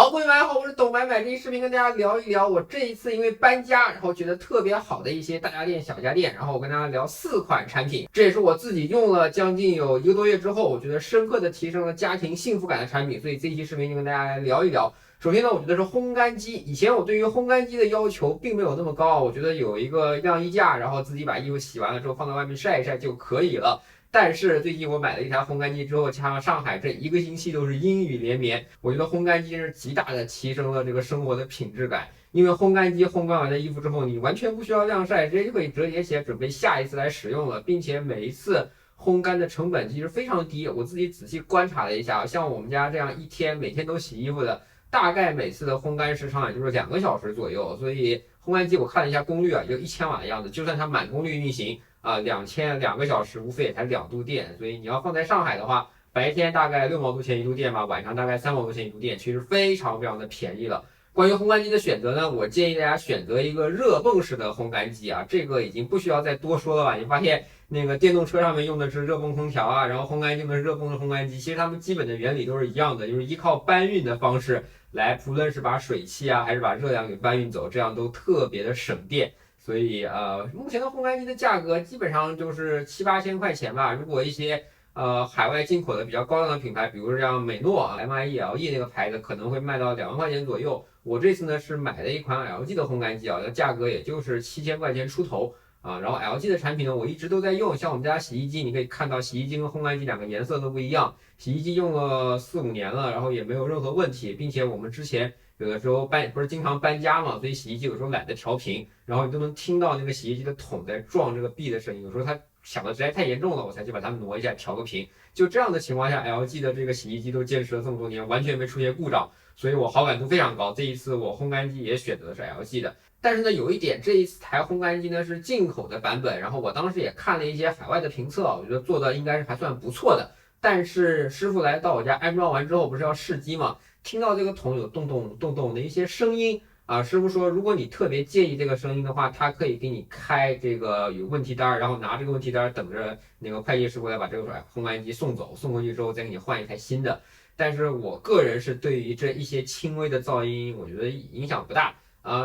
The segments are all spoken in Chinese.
好，朋友们好，我是董买买。这期视频跟大家聊一聊我这一次因为搬家，然后觉得特别好的一些大家电、小家电，然后我跟大家聊4款产品，这也是我自己用了将近有1个多月之后，我觉得深刻的提升了家庭幸福感的产品，所以这一期视频就跟大家来聊一聊。首先呢，我觉得是烘干机。以前我对于烘干机的要求并没有那么高，我觉得有一个晾衣架，然后自己把衣服洗完了之后放在外面晒一晒就可以了。但是最近我买了一台烘干机之后，加上上海这1个星期都是阴雨连绵，我觉得烘干机是极大的提升了这个生活的品质感。因为烘干机烘干完的衣服之后，你完全不需要晾晒，直接就可以折叠起来，准备下一次来使用了，并且每一次烘干的成本其实非常低。我自己仔细观察了一下，像我们家这样一天每天都洗衣服的，大概每次的烘干时长也就是2个小时左右。所以烘干机我看了一下功率啊，也就1000瓦的样子，就算它满功率运行。2个小时无非也才2度电，所以你要放在上海的话，白天大概6毛多钱1度电吧，晚上大概3毛多钱1度电，其实非常非常的便宜了。关于烘干机的选择呢，我建议大家选择一个热泵式的烘干机啊，这个已经不需要再多说了吧？你发现那个电动车上面用的是热泵空调啊，然后烘干机用的是热泵的烘干机，其实它们基本的原理都是一样的，就是依靠搬运的方式来，不论是把水汽啊，还是把热量给搬运走，这样都特别的省电。所以目前的烘干机的价格基本上就是7、8千块钱吧。如果一些海外进口的比较高档的品牌，比如像美诺、MIELE 那个牌子，可能会卖到2万块钱左右。我这次呢是买了一款 LG 的烘干机啊，价格也就是7000块钱出头啊。然后 LG 的产品呢，我一直都在用，像我们家洗衣机，你可以看到洗衣机跟烘干机2个颜色都不一样。洗衣机用了4、5年了，然后也没有任何问题，并且我们之前有的时候不是经常搬家嘛，所以洗衣机有时候懒得调频，然后你都能听到那个洗衣机的桶在撞这个壁的声音。有时候它响的实在太严重了，我才去把它挪一下调个频。就这样的情况下 ，LG 的这个洗衣机都坚持了这么多年，完全没出现故障，所以我好感度非常高。这一次我烘干机也选择的是 LG 的。但是呢，有一点，这一台烘干机呢是进口的版本，然后我当时也看了一些海外的评测，我觉得做的应该是还算不错的。但是师傅来到我家安装完之后，不是要试机嘛？听到这个桶有咚咚咚咚的一些声音啊，师傅说，如果你特别介意这个声音的话，他可以给你开这个有问题单，然后拿这个问题单等着那个快递师傅来把这个烘干机送走，送过去之后再给你换一台新的。但是我个人是对于这一些轻微的噪音，我觉得影响不大。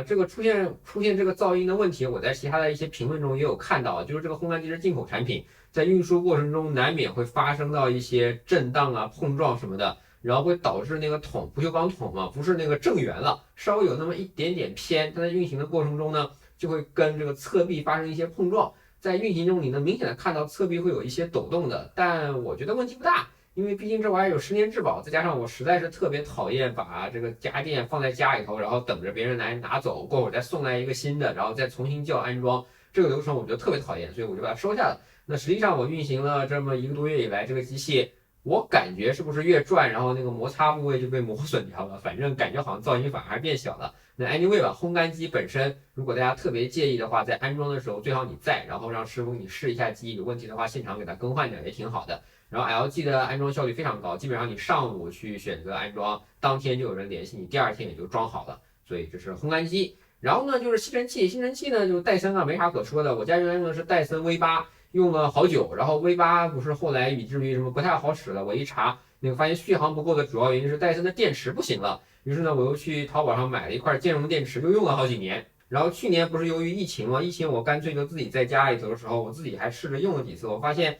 这个出现这个噪音的问题，我在其他的一些评论中也有看到，就是这个烘干机是进口产品，在运输过程中难免会发生到一些震荡啊、碰撞什么的。然后会导致那个桶不锈钢桶嘛，不是那个正圆了，稍微有那么一点点偏，它在运行的过程中呢，就会跟这个侧壁发生一些碰撞。在运行中，你能明显的看到侧壁会有一些抖动的，但我觉得问题不大，因为毕竟这玩意儿有10年质保，再加上我实在是特别讨厌把这个家电放在家里头，然后等着别人来拿走，过会儿再送来一个新的，然后再重新叫安装，这个流程我觉得特别讨厌，所以我就把它收下了。那实际上我运行了这么1个多月以来，这个机器。我感觉是不是越转，然后那个摩擦部位就被磨损掉了？反正感觉好像噪音反而变小了。那 anyway 吧，烘干机本身，如果大家特别介意的话，在安装的时候最好你在，然后让师傅给你试一下机，有问题的话现场给它更换掉也挺好的。然后 LG 的安装效率非常高，基本上你上午去选择安装，当天就有人联系你，第2天也就装好了。所以这是烘干机。然后呢，就是吸尘器，吸尘器呢就戴森啊没啥可说的，我家原来用的是戴森 V8。用了好久，然后 V8 不是后来以至于什么不太好使了，我一查那个发现续航不够的主要原因是戴森的电池不行了，于是呢我又去淘宝上买了一块兼容电池，就用了好几年。然后去年不是由于疫情嘛，疫情我干脆就自己在家里头的时候，我自己还试着用了几次，我发现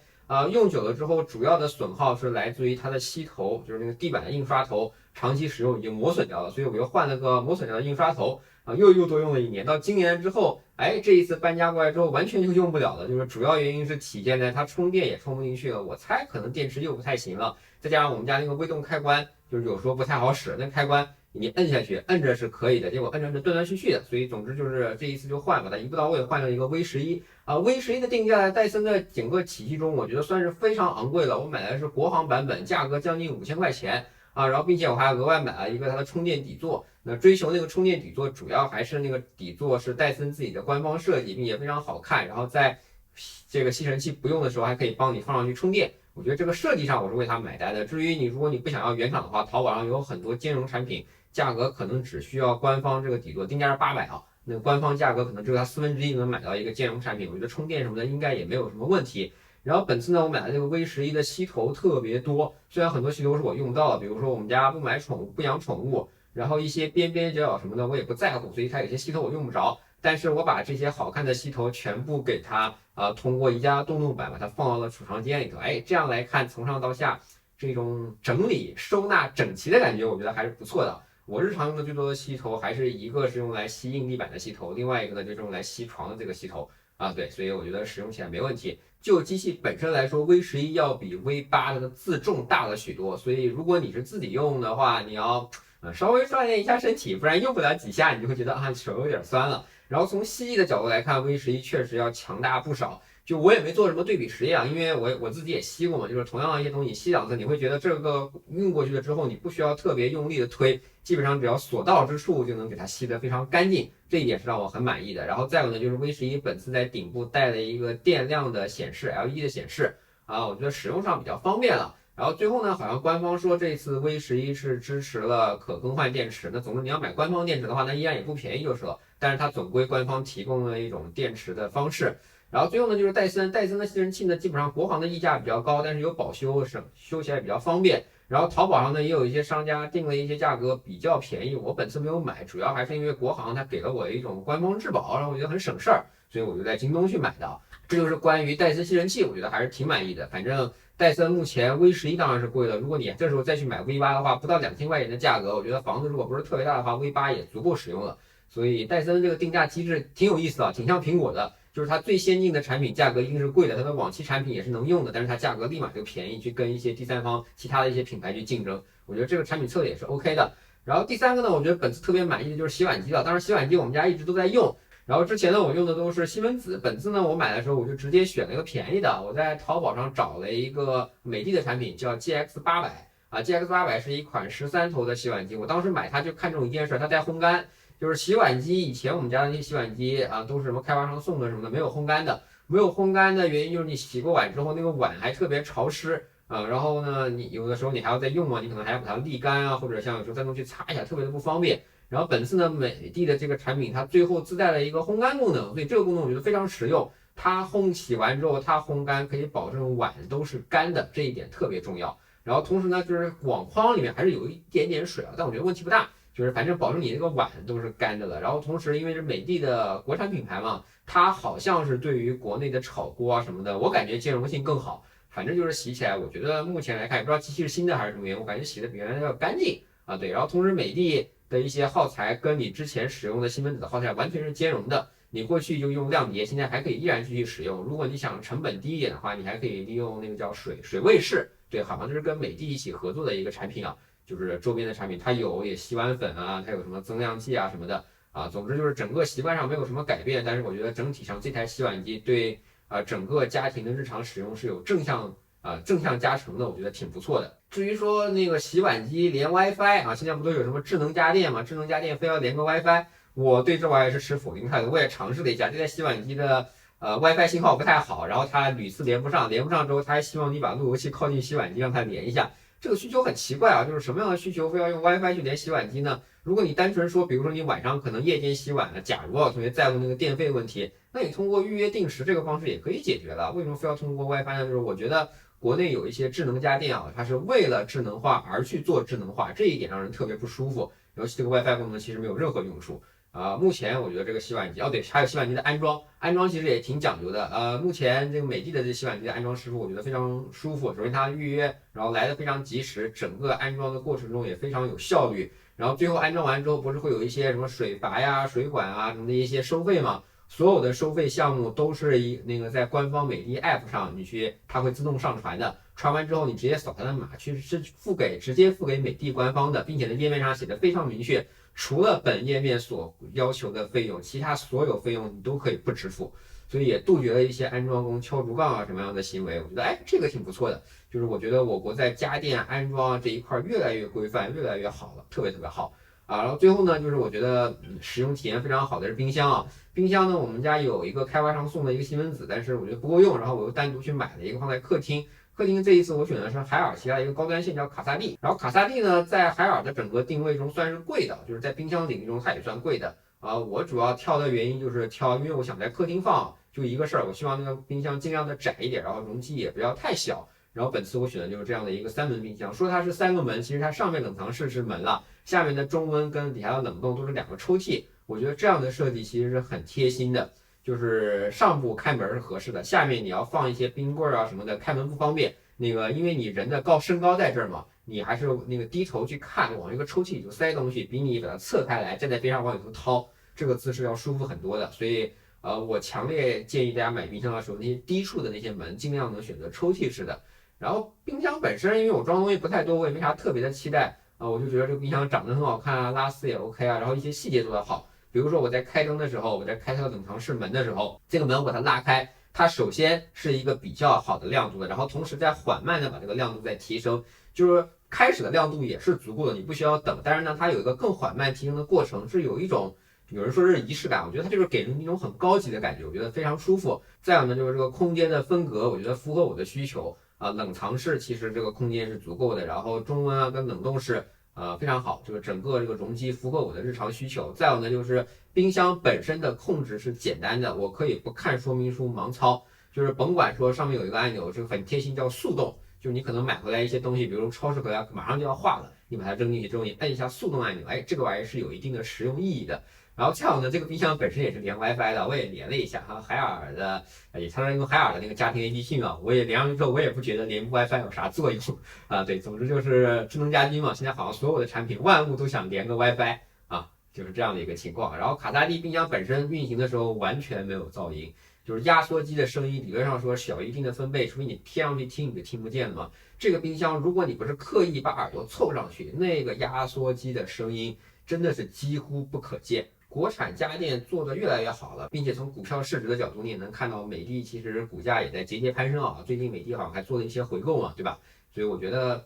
用久了之后，主要的损耗是来自于它的吸头，就是那个地板的印刷头，长期使用已经磨损掉了，所以我又换了个磨损掉的印刷头。又多用了1年，到今年之后，这一次搬家过来之后，完全就用不了了。就是主要原因是体现在它充电也充不进去了，我猜可能电池又不太行了，再加上我们家那个微动开关，就是有时候不太好使，那开关你摁下去，摁着是可以的，结果摁着断断续续的，所以总之就是这一次就换，把它一步到位换了一个 V11，V11的定价在戴森的整个体系中，我觉得算是非常昂贵了。我买的是国行版本，价格将近5000块钱。然后并且我还额外买了一个它的充电底座。那追求那个充电底座，主要还是那个底座是戴森自己的官方设计，并且非常好看。然后在这个吸尘器不用的时候，还可以帮你放上去充电。我觉得这个设计上我是为它买单的。至于如果你不想要原厂的话，淘宝上有很多兼容产品，价格可能只需要官方这个底座定价是800啊，那个官方价格可能只有它1/4就能买到一个兼容产品。我觉得充电什么的应该也没有什么问题。然后本次呢，我买的这个 V11的吸头特别多，虽然很多吸头是我用不到的，比如说我们家不买宠物、不养宠物，然后一些边边角角什么的我也不在乎，所以它有些吸头我用不着。但是我把这些好看的吸头全部给它通过宜家洞洞板把它放到了储藏间里头，哎，这样来看从上到下这种整理收纳整齐的感觉，我觉得还是不错的。我日常用的最多的吸头还是一个是用来吸硬地板的吸头，另外一个呢就是用来吸床的这个吸头啊，对，所以我觉得使用起来没问题。就机器本身来说，V11要比 V8的自重大了许多，所以如果你是自己用的话，你要稍微锻炼一下身体，不然用不了几下你就会觉得啊手有点酸了。然后从蜥蜴的角度来看，V11确实要强大不少。就我也没做什么对比实验啊，因为我自己也吸过嘛，就是同样的一些东西吸两次，你会觉得这个运过去了之后，你不需要特别用力的推，基本上只要所到之处就能给它吸得非常干净，这一点是让我很满意的。然后再有呢，就是 V11本次在顶部带了一个电量的显示 ，LED 的显示啊，我觉得使用上比较方便了。然后最后呢，好像官方说这次 V11是支持了可更换电池。那总之你要买官方电池的话，那依然也不便宜就是了。但是它总归官方提供了一种电池的方式。然后最后呢，就是戴森的吸尘器呢，基本上国行的溢价比较高，但是有保修，修起来比较方便。然后淘宝上呢，也有一些商家定了一些价格比较便宜，我本次没有买，主要还是因为国行它给了我一种官方质保，让我觉得很省事儿，所以我就在京东去买的。这就是关于戴森吸尘器，我觉得还是挺满意的。反正戴森目前 V11当然是贵了，如果你这时候再去买 V8的话，不到2000块钱的价格，我觉得房子如果不是特别大的话，V8也足够使用了。所以戴森这个定价机制挺有意思的，挺像苹果的。就是它最先进的产品价格一定是贵的，它的往期产品也是能用的，但是它价格立马就便宜，去跟一些第三方其他的一些品牌去竞争。我觉得这个产品策略也是 OK 的。然后第三个呢，我觉得本次特别满意的就是洗碗机了。当然洗碗机我们家一直都在用，然后之前呢我用的都是西门子，本次呢我买的时候我就直接选了一个便宜的，我在淘宝上找了一个美的的产品叫 GX800啊，GX800是一款13头的洗碗机。我当时买它就看中一件事，它带烘干。就是洗碗机，以前我们家的那些洗碗机啊，都是什么开发商送的什么的，没有烘干的。没有烘干的原因就是你洗过碗之后，那个碗还特别潮湿啊。然后呢，你有的时候你还要再用啊，你可能还要把它沥干啊，或者像有时候再弄去擦一下，特别的不方便。然后本次呢，美的的这个产品它最后自带了一个烘干功能，所以这个功能我觉得非常实用。它洗完之后，它烘干可以保证碗都是干的，这一点特别重要。然后同时呢，就是网筐里面还是有一点点水啊，但我觉得问题不大。就是反正保证你这个碗都是干的了，然后同时因为是美的的国产品牌嘛，它好像是对于国内的炒锅啊什么的，我感觉兼容性更好。反正就是洗起来，我觉得目前来看，也不知道机器是新的还是什么原因，我感觉洗的比原来要干净啊。对，然后同时美的的一些耗材跟你之前使用的西门子的耗材完全是兼容的，你过去就用亮碟，现在还可以依然继续使用。如果你想成本低一点的话，你还可以利用那个叫水位式，对，好像就是跟美的一起合作的一个产品啊。就是周边的产品，它有也洗碗粉啊，它有什么增亮剂啊什么的啊，总之就是整个习惯上没有什么改变，但是我觉得整体上这台洗碗机对整个家庭的日常使用是有正向加成的，我觉得挺不错的。至于说那个洗碗机连 WiFi 啊，现在不都有什么智能家电嘛，智能家电非要连个 WiFi，我对这玩意儿是持否定态度。我也尝试了一下，这台洗碗机的WiFi 信号不太好，然后它屡次连不上，连不上之后，它还希望你把路由器靠近洗碗机让它连一下。这个需求很奇怪啊，就是什么样的需求非要用 WiFi 去连洗碗机呢？如果你单纯说，比如说你晚上可能夜间洗碗了，假如特别在乎那个电费问题，那你通过预约定时这个方式也可以解决了。为什么非要通过 WiFi 呢？就是我觉得国内有一些智能家电啊，它是为了智能化而去做智能化，这一点让人特别不舒服。尤其这个 WiFi 功能其实没有任何用处。目前我觉得这个洗碗机，对，还有洗碗机的安装，安装其实也挺讲究的。目前这个美的的这洗碗机的安装师傅，我觉得非常舒服。首先他预约，然后来的非常及时，整个安装的过程中也非常有效率。然后最后安装完之后，不是会有一些什么水阀呀、水管啊什么的一些收费吗？所有的收费项目都是那个在官方美的 App 上，它会自动上传的。传完之后，你直接扫它的码去直接付给美的官方的，并且呢页面上写的非常明确。除了本页面所要求的费用，其他所有费用你都可以不支付，所以也杜绝了一些安装工敲竹杠啊什么样的行为。我觉得，这个挺不错的，就是我觉得我国在家电安装这一块越来越规范，越来越好了，特别特别好啊。然后最后呢，就是我觉得使用体验非常好的是冰箱啊。冰箱呢，我们家有一个开发商送的一个西门子，但是我觉得不够用，然后我又单独去买了一个放在客厅。客厅这一次我选的是海尔旗下一个高端线叫卡萨帝，然后卡萨帝呢在海尔的整个定位中算是贵的，就是在冰箱领域中它也算贵的啊。我主要挑的原因就是因为我想在客厅放，就一个事儿，我希望那个冰箱尽量的窄一点，然后容积也不要太小。然后本次我选的就是这样的一个3门冰箱，说它是3个门，其实它上面冷藏室是门了，下面的中温跟底下的冷冻都是两个抽屉，我觉得这样的设计其实是很贴心的。就是上部开门是合适的，下面你要放一些冰棍啊什么的，开门不方便。那个因为你人的身高在这儿嘛，你还是那个低头去看，往一个抽屉里头塞东西，比你把它侧开来站在边上往里头掏，这个姿势要舒服很多的。所以我强烈建议大家买冰箱的时候，那些低处的那些门尽量能选择抽屉式的。然后冰箱本身，因为我装东西不太多，我也没啥特别的期待啊，我就觉得这个冰箱长得很好看啊，拉丝也 OK 啊，然后一些细节做得好。比如说我在开灯的时候，我在开它的冷藏室门的时候，这个门我把它拉开，它首先是一个比较好的亮度的，然后同时在缓慢的把这个亮度再提升，就是开始的亮度也是足够的，你不需要等，但是呢，它有一个更缓慢提升的过程，是有一种有人说是仪式感，我觉得它就是给人一种很高级的感觉，我觉得非常舒服。再有呢，就是这个空间的分隔，我觉得符合我的需求啊。冷藏室其实这个空间是足够的，然后中温啊跟冷冻室。非常好，这个整个这个容积符合我的日常需求。再有呢，就是冰箱本身的控制是简单的，我可以不看说明书盲操，就是甭管说上面有一个按钮，这个很贴心叫速冻，就是你可能买回来一些东西，比如超市回来马上就要化了，你把它扔进去之后，你摁一下速冻按钮，哎，这个玩意是有一定的实用意义的。然后再有呢，这个冰箱本身也是连 WiFi 的，我也连了一下哈，海尔的，也相当于用海尔的那个家庭 APP 嘛，我也连上去之后，我也不觉得连 WiFi 有啥作用啊。对，总之就是智能家居嘛，现在好像所有的产品万物都想连个 WiFi 啊，就是这样的一个情况。然后卡萨帝冰箱本身运行的时候完全没有噪音，就是压缩机的声音理论上说小一定的分贝，除非你贴上去听你就听不见了嘛。这个冰箱如果你不是刻意把耳朵凑上去，那个压缩机的声音真的是几乎不可见。国产家电做得越来越好了，并且从股票市值的角度，你也能看到美的其实股价也在节节攀升啊。最近美的好像还做了一些回购嘛，对吧？所以我觉得，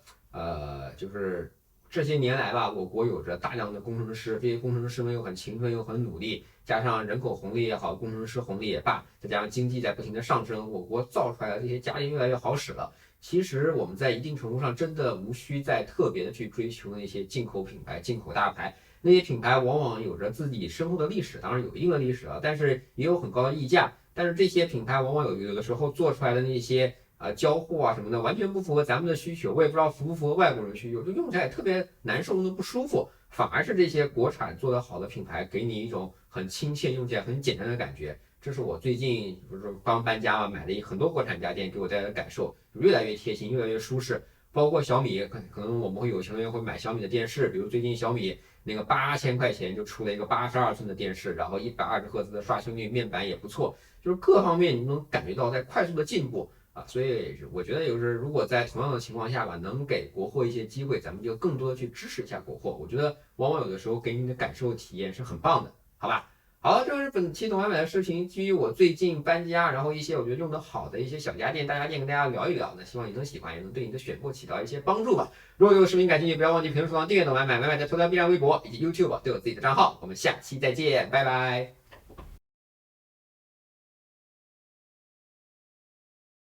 就是这些年来吧，我国有着大量的工程师，这些工程师们又很勤奋又很努力，加上人口红利也好，工程师红利也罢，再加上经济在不停的上升，我国造出来的这些家电越来越好使了。其实我们在一定程度上真的无需再特别的去追求那些进口品牌、进口大牌。那些品牌往往有着自己深厚的历史，当然有一定的历史了，但是也有很高的溢价。但是这些品牌往往有的时候做出来的那些交互啊什么的，完全不符合咱们的需求，我也不知道符不符合外国人需求，就用起来特别难受，用的不舒服。反而是这些国产做得好的品牌，给你一种很亲切、用起来很简单的感觉。这是我最近不是刚搬家嘛，买了很多国产家电，给我带来的感受，越来越贴心，越来越舒适。包括小米，可能我们会有成员会买小米的电视，比如最近小米那个8000块钱就出了一个82寸的电视，然后120赫兹的刷新率，面板也不错，就是各方面你能感觉到在快速的进步啊。所以我觉得就是如果在同样的情况下吧，能给国货一些机会，咱们就更多的去支持一下国货。我觉得往往有的时候给你的感受体验是很棒的，好吧？好，这是本期懂买买的视频，基于我最近搬家，然后一些我觉得用的好的一些小家电、大家电跟大家聊一聊呢，希望你能喜欢，也能对你的选购起到一些帮助吧。如果对我视频感兴趣，不要忘记评论、收藏、订阅懂买买，买买在头条、B 站、微博以及 YouTube 都有自己的账号。我们下期再见，拜拜。